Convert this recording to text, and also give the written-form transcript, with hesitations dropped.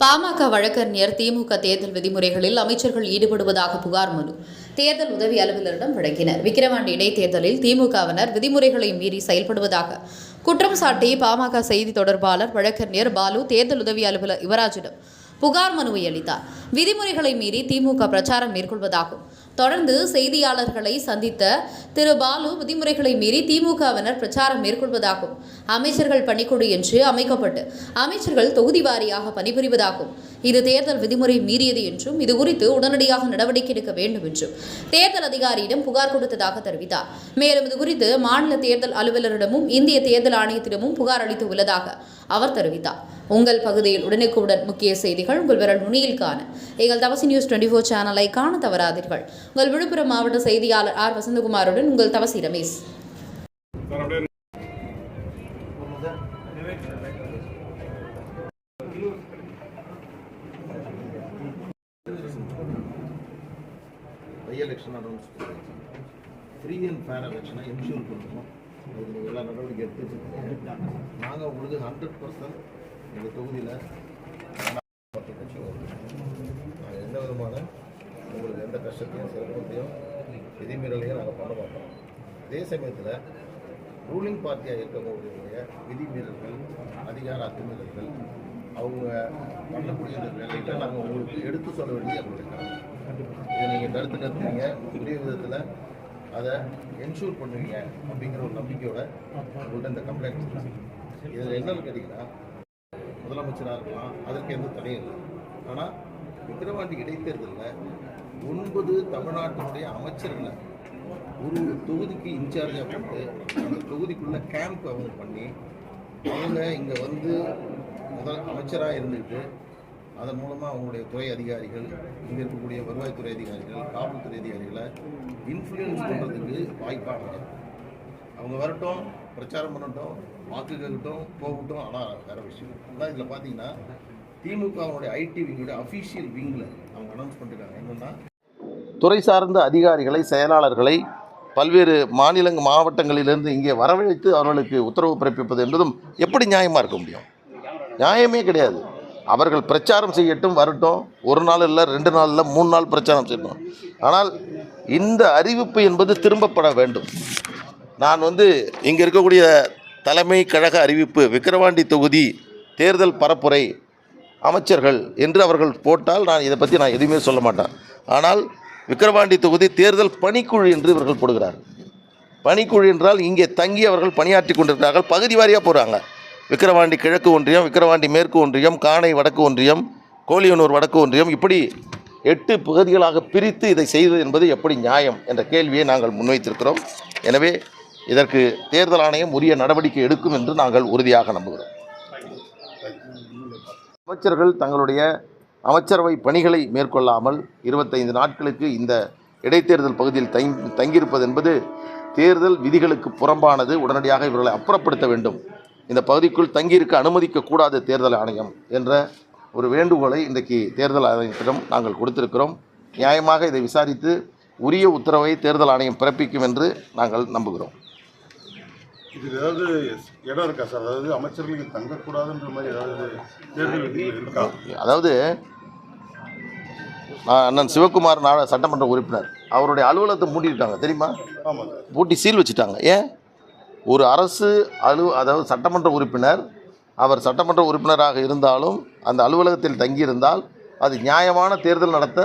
பாமக வழக்கறிஞர் திமுக தேர்தல் விதிமுறைகளில் அமைச்சர்கள் ஈடுபடுவதாக புகார் மனு தேர்தல் உதவி அலுவலரிடம் வழங்கினர். விக்கிரவாண்டி இடைத்தேர்தலில் திமுகவினர் விதிமுறைகளை மீறி செயல்படுவதாக குற்றம் சாட்டி பாமக செய்தி தொடர்பாளர் வழக்கறிஞர் பாலு தேர்தல் உதவி அலுவலர் யுவராஜிடம் புகார் மனுவை அளித்தார். விதிமுறைகளை மீறி திமுக பிரச்சாரம் மேற்கொள்வதாகவும் தொடர்ந்து செய்தியாளர்களை சந்தித்த திரு பாலு விதிமுறைகளை மீறி திமுகவினர் பிரச்சாரம் மேற்கொள்வதாகவும் அமைச்சர்கள் பணிக்குழு என்று அமைக்கப்பட்டு அமைச்சர்கள் தொகுதி வாரியாக பணிபுரிவதாகவும் இது தேர்தல் விதிமுறை மீறியது என்றும் இதுகுறித்து உடனடியாக நடவடிக்கை எடுக்க வேண்டும் என்றும் தேர்தல் அதிகாரியிடம் புகார் கொடுத்ததாக தெரிவித்தார். மேலும் இதுகுறித்து மாநில தேர்தல் அலுவலரிடமும் இந்திய தேர்தல் ஆணையத்திடமும் புகார் அளித்து உள்ளதாக அவர் தெரிவித்தார். உங்கள் பகுதியில் உடனுக்குடன் முக்கிய செய்திகள் உங்கள் விரல் நுனியில் காண எங்கள் தவசி நியூஸ் 24 சேனலை காண தவறாதீர்கள். உங்கள் விழுப்புரம் மாவட்ட செய்தியாளர் ஆர் வசந்தகுமாருடன் உங்கள் Thavasi Ramesh. Free and fair எலெக்ஷனை என்ஷூர் பண்ணுறோம். அதுக்கு எல்லா நடவடிக்கை எடுத்து நாங்கள் உங்களுக்கு 100% எங்கள் தொகுதியில் கட்சி வரும். நாங்கள் எந்த விதமான உங்களுக்கு எந்த கஷ்டத்தையும் சிரமத்தையும் விதிமீறலையும் நாங்கள் பண்ண மாட்டோம். அதே சமயத்தில் ரூலிங் பார்ட்டியாக இருக்கக்கூடிய விதிமீறல்கள், அதிகார அத்துமீறல்கள், அவங்க பண்ணக்கூடிய வேலைகளை நாங்கள் உங்களுக்கு எடுத்து சொல்ல வேண்டிய எங்களுடைய இதை நீங்கள் கருத்துங்க புதிய விதத்தில் அதை என்ஷூர் பண்ணுவீங்க அப்படிங்கிற ஒரு நம்பிக்கையோட உங்கள்கிட்ட இந்த கம்ப்ளைண்ட். இதில் என்னன்னு கேட்டிங்கன்னா, முதலமைச்சராக இருக்கலாம், அதற்கு எந்த தடையும் இல்லை. ஆனால் விக்கிரவாண்டி இடைத்தேர்தலில் 9 தமிழ்நாட்டினுடைய அமைச்சர்களை ஒரு தொகுதிக்கு இன்சார்ஜாக போட்டு அந்த தொகுதிக்குள்ளே கேம்ப் அவங்க பண்ணி அவங்க இங்கே வந்து அமைச்சராக இருந்துக்கிட்டு அதன் மூலமாக அவங்களுடைய துறை அதிகாரிகள், இங்கே இருக்கக்கூடிய வருவாய்த்துறை அதிகாரிகள், காவல்துறை அதிகாரிகளை இன்ஃப்ளூயன்ஸ் பண்ணுறதுக்கு வாய்ப்பாக அவங்க வரட்டும், பிரச்சாரம் பண்ணட்டும், வாக்கு கேட்கட்டும், போகட்டும். ஆனால் வேறு விஷயம். ஆனால் இதில் பார்த்தீங்கன்னா திமுகவுடைய ஐடி விங்குடைய அஃபீஷியல் விங்கில் அவங்க அனௌன்ஸ் பண்ணிருக்காங்க. என்னென்னா, துறை சார்ந்த அதிகாரிகளை, செயலாளர்களை பல்வேறு மாவட்டங்களிலிருந்து இங்கே வரவழைத்து அவர்களுக்கு உத்தரவு பிறப்பிப்பது என்பதும் எப்படி நியாயமாக இருக்க முடியும்? நியாயமே கிடையாது. அவர்கள் பிரச்சாரம் செய்யட்டும், வரட்டும். ஒரு நாள் இல்லை, 2 நாள் இல்லை, 3 நாள் பிரச்சாரம் செய்யணும். ஆனால் இந்த அறிவிப்பு என்பது திரும்பப்பட வேண்டும். நான் இங்கே இருக்கக்கூடிய தலைமை கழக அறிவிப்பு விக்கிரவாண்டி தொகுதி தேர்தல் பரப்புரை அமைச்சர்கள் என்று அவர்கள் போட்டால் இதை பற்றி நான் எதுவுமே சொல்ல மாட்டேன். ஆனால் விக்கிரவாண்டி தொகுதி தேர்தல் பணிக்குழு என்று இவர்கள் போடுகிறார்கள். பணிக்குழு என்றால் இங்கே தங்கி அவர்கள் பணியாற்றி கொண்டிருக்கிறார்கள். பகுதி வாரியாக போகிறாங்க. விக்கிரவாண்டி கிழக்கு ஒன்றியம், விக்கிரவாண்டி மேற்கு ஒன்றியம், காணை வடக்கு ஒன்றியம், கோலியனூர் வடக்கு ஒன்றியம், இப்படி 8 பகுதிகளாக பிரித்து இதை செய்வது என்பது எப்படி நியாயம் என்ற கேள்வியை நாங்கள் முன்வைத்திருக்கிறோம். எனவே இதற்கு தேர்தல் ஆணையம் உரிய நடவடிக்கை எடுக்கும் என்று நாங்கள் உறுதியாக நம்புகிறோம். அமைச்சர்கள் தங்களுடைய அமைச்சரவை பணிகளை மேற்கொள்ளாமல் 25 நாட்களுக்கு இந்த இடைத்தேர்தல் பகுதியில் தங்கியிருப்பது என்பது தேர்தல் விதிகளுக்கு புறம்பானது. உடனடியாக இவர்களை அப்புறப்படுத்த வேண்டும். இந்த பகுதிக்குள் தங்கியிருக்க அனுமதிக்கக்கூடாது தேர்தல் ஆணையம் என்ற ஒரு வேண்டுகோளை இன்றைக்கு தேர்தல் ஆணையத்திடம் நாங்கள் கொடுத்திருக்கிறோம். நியாயமாக இதை விசாரித்து உரிய உத்தரவை தேர்தல் ஆணையம் பிறப்பிக்கும் என்று நாங்கள் நம்புகிறோம். இது ஏதாவது இடம் இருக்கா சார்? அதாவது அமைச்சர்களுக்கு தங்கக்கூடாதுன்ற மாதிரி ஏதாவது தேர்தல் இருக்கா? அதாவது அண்ணன் சிவகுமார் சட்டமன்ற உறுப்பினர் அவருடைய அலுவலகத்தை மூடிட்டாங்க, தெரியுமா? ஆமாம், பூட்டி சீல் வச்சுட்டாங்க. ஏன்? ஒரு அரசு அதாவது சட்டமன்ற உறுப்பினர், அவர் சட்டமன்ற உறுப்பினராக இருந்தாலும் அந்த அலுவலகத்தில் தங்கியிருந்தால் அது நியாயமான தேர்தல் நடத்த